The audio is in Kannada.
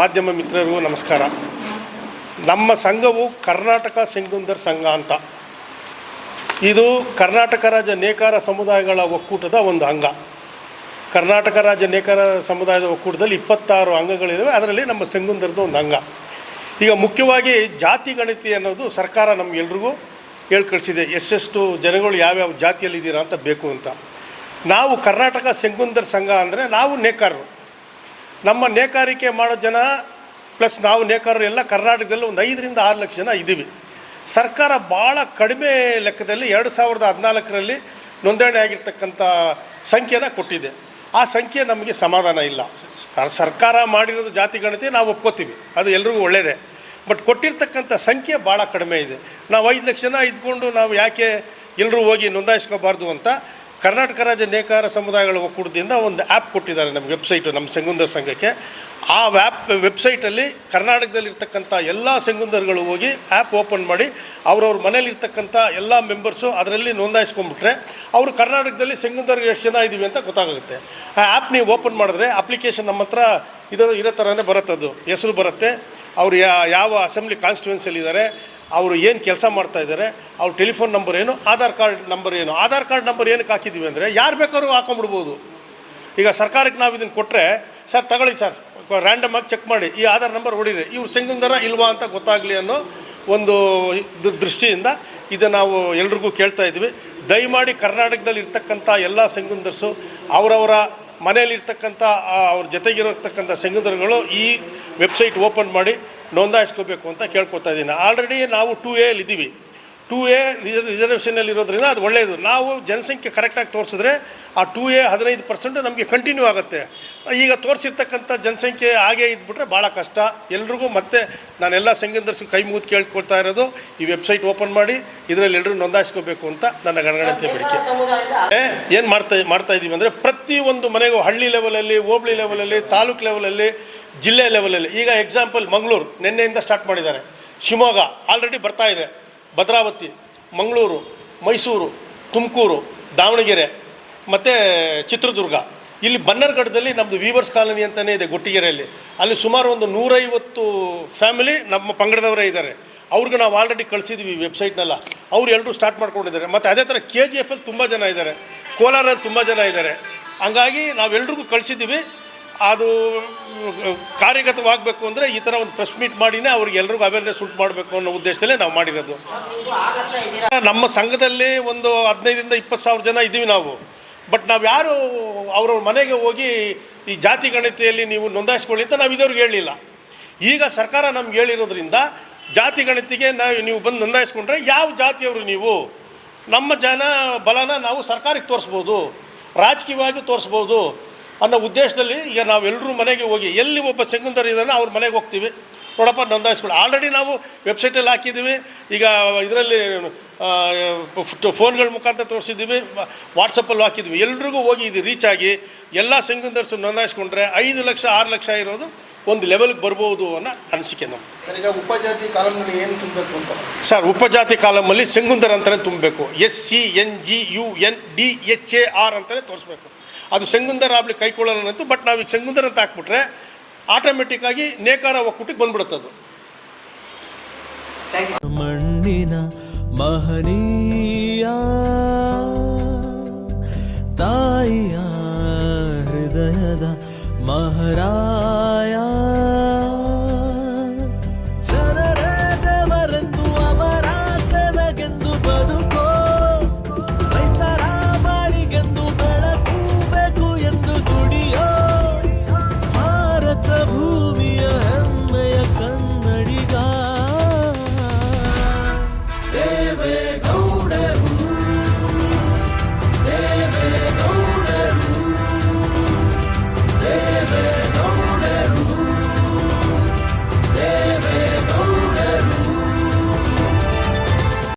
ಮಾಧ್ಯಮ ಮಿತ್ರರಿಗೂ ನಮಸ್ಕಾರ. ನಮ್ಮ ಸಂಘವು ಕರ್ನಾಟಕ ಸೆಂಗುಂದರ್ ಸಂಘ ಅಂತ. ಇದು ಕರ್ನಾಟಕ ರಾಜ್ಯ ನೇಕಾರ ಸಮುದಾಯಗಳ ಒಕ್ಕೂಟದ ಒಂದು ಅಂಗ. ಕರ್ನಾಟಕ ರಾಜ್ಯ ನೇಕಾರ ಸಮುದಾಯದ ಒಕ್ಕೂಟದಲ್ಲಿ 26 ಅಂಗಗಳಿವೆ. ಅದರಲ್ಲಿ ನಮ್ಮ ಸೆಂಗುಂದರ್ದು ಒಂದು ಅಂಗ. ಈಗ ಮುಖ್ಯವಾಗಿ ಜಾತಿ ಗಣತಿ ಅನ್ನೋದು ಸರ್ಕಾರ ನಮಗೆಲ್ರಿಗೂ ಹೇಳಿ ಕಳಿಸಿದೆ, ಎಷ್ಟೆಷ್ಟು ಜನಗಳು ಯಾವ್ಯಾವ ಜಾತಿಯಲ್ಲಿದ್ದೀರಾ ಅಂತ ಬೇಕು ಅಂತ. ನಾವು ಕರ್ನಾಟಕ ಸೆಂಗುಂದರ್ ಸಂಘ ಅಂದರೆ ನಾವು ನೇಕಾರರು. ನಮ್ಮ ನೇಕಾರಿಕೆ ಮಾಡೋ ಜನ ಪ್ಲಸ್ ನಾವು ನೇಕಾರರು ಎಲ್ಲ ಕರ್ನಾಟಕದಲ್ಲಿ ಒಂದು 5 ರಿಂದ 6 ಲಕ್ಷ ಜನ ಇದ್ದೀವಿ. ಸರ್ಕಾರ ಭಾಳ ಕಡಿಮೆ ಲೆಕ್ಕದಲ್ಲಿ 2014ರಲ್ಲಿ ನೋಂದಣಿ ಆಗಿರ್ತಕ್ಕಂಥ ಸಂಖ್ಯೆನ ಕೊಟ್ಟಿದೆ. ಆ ಸಂಖ್ಯೆ ನಮಗೆ ಸಮಾಧಾನ ಇಲ್ಲ. ಸರ್ಕಾರ ಮಾಡಿರೋದು ಜಾತಿ ಗಣತಿ ನಾವು ಒಪ್ಕೋತೀವಿ, ಅದು ಎಲ್ರಿಗೂ ಒಳ್ಳೆಯದೇ. ಬಟ್ ಕೊಟ್ಟಿರ್ತಕ್ಕಂಥ ಸಂಖ್ಯೆ ಭಾಳ ಕಡಿಮೆ ಇದೆ. ನಾವು 5 ಲಕ್ಷ ಜನ ಇದ್ಕೊಂಡು ನಾವು ಯಾಕೆ ಎಲ್ಲರೂ ಹೋಗಿ ನೋಂದಾಯಿಸ್ಕೋಬಾರ್ದು ಅಂತ ಕರ್ನಾಟಕ ರಾಜ್ಯ ನೇಕಾರ ಸಮುದಾಯಗಳ ಒಕ್ಕೂಟದಿಂದ ಒಂದು ಆ್ಯಪ್ ಕೊಟ್ಟಿದ್ದಾರೆ ನಮ್ಮ ವೆಬ್ಸೈಟು, ನಮ್ಮ ಸೆಂಗುಂದರ್ ಸಂಘಕ್ಕೆ. ಆ ವೆಬ್ಸೈಟಲ್ಲಿ ಕರ್ನಾಟಕದಲ್ಲಿರ್ತಕ್ಕಂಥ ಎಲ್ಲ ಸೆಂಗುಂದರ್ಗಳು ಹೋಗಿ ಆ್ಯಪ್ ಓಪನ್ ಮಾಡಿ ಅವ್ರವ್ರ ಮನೇಲಿರ್ತಕ್ಕಂಥ ಎಲ್ಲ ಮೆಂಬರ್ಸು ಅದರಲ್ಲಿ ನೋಂದಾಯಿಸ್ಕೊಂಡ್ಬಿಟ್ರೆ ಅವರು ಕರ್ನಾಟಕದಲ್ಲಿ ಸೆಂಗುಂದರ್ಗೆ ಎಷ್ಟು ಜನ ಇದ್ದೀವಿ ಅಂತ ಗೊತ್ತಾಗುತ್ತೆ. ಆ ಆ್ಯಪ್ ನೀವು ಓಪನ್ ಮಾಡಿದ್ರೆ ಅಪ್ಲಿಕೇಶನ್ ನಮ್ಮ ಹತ್ರ ಇರೋ ಥರನೇ ಬರುತ್ತೆ. ಅದು ಹೆಸರು ಬರುತ್ತೆ, ಅವರು ಯಾವ ಅಸೆಂಬ್ಲಿ ಕಾನ್ಸ್ಟಿಟ್ಯೂನ್ಸಿಯಲ್ಲಿದ್ದಾರೆ, ಅವರು ಏನು ಕೆಲಸ ಮಾಡ್ತಾಯಿದ್ದಾರೆ, ಅವ್ರ ಟೆಲಿಫೋನ್ ನಂಬರ್ ಏನು, ಆಧಾರ್ ಕಾರ್ಡ್ ನಂಬರ್ ಏನು. ಆಧಾರ್ ಕಾರ್ಡ್ ನಂಬರ್ ಏನಕ್ಕೆ ಹಾಕಿದ್ದೀವಿ ಅಂದರೆ ಯಾರು ಬೇಕಾದ್ರೂ ಹಾಕೊಂಡ್ಬಿಡ್ಬೋದು. ಈಗ ಸರ್ಕಾರಕ್ಕೆ ನಾವು ಇದನ್ನು ಕೊಟ್ಟರೆ, ಸರ್ ತಗೊಳ್ಳಿ ಸರ್, ರ್ಯಾಂಡಮ್ ಆಗಿ ಚೆಕ್ ಮಾಡಿ ಈ ಆಧಾರ್ ನಂಬರ್ ಹೊಡೀರಿ, ಇವ್ರು ಸೆಂಗುಂದರ ಇಲ್ವಾ ಅಂತ ಗೊತ್ತಾಗಲಿ ಅನ್ನೋ ಒಂದು ದೃಷ್ಟಿಯಿಂದ ಇದು ನಾವು ಎಲ್ರಿಗೂ ಕೇಳ್ತಾ ಇದ್ವಿ. ದಯಮಾಡಿ ಕರ್ನಾಟಕದಲ್ಲಿ ಇರ್ತಕ್ಕಂಥ ಎಲ್ಲ ಸೆಂಗುಂದರ್ಸು ಅವರವರ ಮನೆಯಲ್ಲಿರ್ತಕ್ಕಂಥ ಅವ್ರ ಜೊತೆಗಿರತಕ್ಕಂಥ ಸೆಂಗುಂದರ್ಗಳು ಈ ವೆಬ್ಸೈಟ್ ಓಪನ್ ಮಾಡಿ ನೋಂದಾಯಿಸ್ಕೋಬೇಕು ಅಂತ ಕೇಳ್ಕೊತಾ ಇದ್ದೀನಿ. ಆಲ್ರೆಡಿ ನಾವು 2A ಇದ್ದೀವಿ. 2A ರಿಸರ್ವೇಷನಲ್ಲಿರೋದ್ರಿಂದ ಅದು ಒಳ್ಳೆಯದು. ನಾವು ಜನಸಂಖ್ಯೆ ಕರೆಕ್ಟಾಗಿ ತೋರಿಸಿದ್ರೆ ಆ 2A 15% ನಮಗೆ ಕಂಟಿನ್ಯೂ ಆಗುತ್ತೆ. ಈಗ ತೋರಿಸಿರ್ತಕ್ಕಂಥ ಜನಸಂಖ್ಯೆ ಹಾಗೇ ಇದ್ಬಿಟ್ರೆ ಭಾಳ ಕಷ್ಟ. ಎಲ್ರಿಗೂ ಮತ್ತೆ ನಾನೆಲ್ಲ ಸೆಂಗುಂದರ್ಸ್ ಕೈ ಮುಗಿದು ಕೇಳ್ಕೊಳ್ತಾ ಇರೋದು, ಈ ವೆಬ್ಸೈಟ್ ಓಪನ್ ಮಾಡಿ ಇದರಲ್ಲಿ ಎಲ್ಲರೂ ನೋಂದಾಯಿಸ್ಕೋಬೇಕು ಅಂತ ನನ್ನ ಗಣಗಣತೆ ಬೇಡಿಕೆ. ಏನು ಮಾಡ್ತಾ ಇದ್ದೀವಿ ಅಂದರೆ ಪ್ರತಿಯೊಂದು ಮನೆಗೂ ಹಳ್ಳಿ ಲೆವೆಲಲ್ಲಿ, ಹೋಬಳಿ ಲೆವೆಲಲ್ಲಿ, ತಾಲೂಕು ಲೆವೆಲಲ್ಲಿ, ಜಿಲ್ಲೆ ಲೆವೆಲಲ್ಲಿ. ಈಗ ಎಕ್ಸಾಂಪಲ್ ಮಂಗಳೂರು ನಿನ್ನೆಯಿಂದ ಸ್ಟಾರ್ಟ್ ಮಾಡಿದ್ದಾರೆ, ಶಿವಮೊಗ್ಗ ಆಲ್ರೆಡಿ ಬರ್ತಾ ಇದೆ, ಭದ್ರಾವತಿ, ಮಂಗಳೂರು, ಮೈಸೂರು, ತುಮಕೂರು, ದಾವಣಗೆರೆ ಮತ್ತು ಚಿತ್ರದುರ್ಗ. ಇಲ್ಲಿ ಬನ್ನರ್ಘಟ್ಟದಲ್ಲಿ ನಮ್ಮದು ವೀವರ್ಸ್ ಕಾಲನಿ ಅಂತಲೇ ಇದೆ ಗೊಟ್ಟಿಗೆರೆಯಲ್ಲಿ. ಅಲ್ಲಿ ಸುಮಾರು ಒಂದು 150 ಫ್ಯಾಮಿಲಿ ನಮ್ಮ ಪಂಗಡದವರೇ ಇದ್ದಾರೆ. ಅವ್ರಿಗೆ ನಾವು ಆಲ್ರೆಡಿ ಕಳಿಸಿದ್ವಿ ವೆಬ್ಸೈಟ್ನೆಲ್ಲ. ಅವ್ರು ಎಲ್ಲರೂ ಸ್ಟಾರ್ಟ್ ಮಾಡ್ಕೊಂಡಿದ್ದಾರೆ. ಮತ್ತು ಅದೇ ಥರ KGF ತುಂಬ ಜನ ಇದ್ದಾರೆ, ಕೋಲಾರಲ್ಲಿ ತುಂಬ ಜನ ಇದ್ದಾರೆ. ಹಂಗಾಗಿ ನಾವೆಲ್ರಿಗೂ ಕಳಿಸಿದ್ದೀವಿ. ಅದು ಕಾರ್ಯಗತವಾಗಬೇಕು ಅಂದರೆ ಈ ಥರ ಒಂದು ಪ್ರೆಸ್ ಮೀಟ್ ಮಾಡಿನೇ ಅವ್ರಿಗೆ ಎಲ್ರಿಗೂ ಅವೇರ್ನೆಸ್ ಉಂಟು ಮಾಡಬೇಕು ಅನ್ನೋ ಉದ್ದೇಶದಲ್ಲೇ ನಾವು ಮಾಡಿರೋದು. ನಮ್ಮ ಸಂಘದಲ್ಲಿ ಒಂದು 15 ರಿಂದ 20 ಸಾವಿರ ಜನ ಇದ್ದೀವಿ ನಾವು. ಬಟ್ ನಾವು ಯಾರು ಅವ್ರವ್ರ ಮನೆಗೆ ಹೋಗಿ ಈ ಜಾತಿ ಗಣತಿಯಲ್ಲಿ ನೀವು ನೋಂದಾಯಿಸ್ಕೊಳ್ಳಿ ಅಂತ ನಾವು ಇದುವರೆಗೂ ಹೇಳಲಿಲ್ಲ. ಈಗ ಸರ್ಕಾರ ನಮ್ಗೆ ಹೇಳಿರೋದ್ರಿಂದ ಜಾತಿ ಗಣತಿಗೆ ನೀವು ಬಂದು ನೋಂದಾಯಿಸ್ಕೊಂಡ್ರೆ ಯಾವ ಜಾತಿಯವರು ನೀವು, ನಮ್ಮ ಜನ ಬಲನ ನಾವು ಸರ್ಕಾರಕ್ಕೆ ತೋರಿಸ್ಬೋದು, ರಾಜಕೀಯವಾಗಿ ತೋರಿಸ್ಬೋದು ಅನ್ನೋ ಉದ್ದೇಶದಲ್ಲಿ ಈಗ ನಾವೆಲ್ಲರೂ ಮನೆಗೆ ಹೋಗಿ ಎಲ್ಲಿ ಒಬ್ಬ ಸೆಂಗುಂದರ್ ಇದ್ದಾನೆ ಅವ್ರ ಮನೆಗೆ ಹೋಗ್ತೀವಿ, ನೋಡಪ್ಪ ನೋಂದಾಯಿಸ್ಕೊಳ್ಳಿ. ಆಲ್ರೆಡಿ ನಾವು ವೆಬ್ಸೈಟಲ್ಲಿ ಹಾಕಿದ್ದೀವಿ. ಈಗ ಇದರಲ್ಲಿ ಫೋನ್ಗಳ ಮುಖಾಂತರ ತೋರಿಸಿದ್ದೀವಿ, ವಾಟ್ಸಪ್ಪಲ್ಲಿ ಹಾಕಿದ್ವಿ. ಎಲ್ರಿಗೂ ಹೋಗಿ ಇದು ರೀಚ್ ಆಗಿ ಎಲ್ಲ ಸೆಂಗುಂದರ್ಸ್ ನೋಂದಾಯಿಸ್ಕೊಂಡ್ರೆ 5 ಲಕ್ಷ 6 ಲಕ್ಷ ಇರೋದು ಒಂದು ಲೆವೆಲ್ಗೆ ಬರ್ಬೋದು ಅನ್ನೋ ಅನಿಸಿಕೆ ನಮ್ಮದು. ಸರ್, ಈಗ ಉಪಜಾತಿ ಕಾಲಮ್ನಲ್ಲಿ ಏನು ತುಂಬಬೇಕು ಅಂತ? ಸರ್, ಉಪಜಾತಿ ಕಾಲಮಲ್ಲಿ ಸೆಂಗುಂದರ್ ಅಂತಲೇ ತುಂಬಬೇಕು. SCNGUNDHAR ಅಂತಲೇ ತೋರಿಸ್ಬೇಕು. ಅದು ಸೆಂಗುಂದರ್ ಆಗ್ಲಿ ಕೈಕೊಳ್ಳೋಣಂತೂ. ಬಟ್ ನಾವು ಈಗ ಸೆಂಗುಂದರ್ ಅಂತ ಹಾಕ್ಬಿಟ್ರೆ ಆಟೋಮೆಟಿಕ್ಕಾಗಿ ನೇಕಾರ ಒಕ್ಕೂಟಕ್ಕೆ ಬಂದ್ಬಿಡುತ್ತದು. ಮಣ್ಣಿನ ಮಹನೀಯ ತಾಯಿಯ ಹೃದಯದ ಮಹಾರಾಜ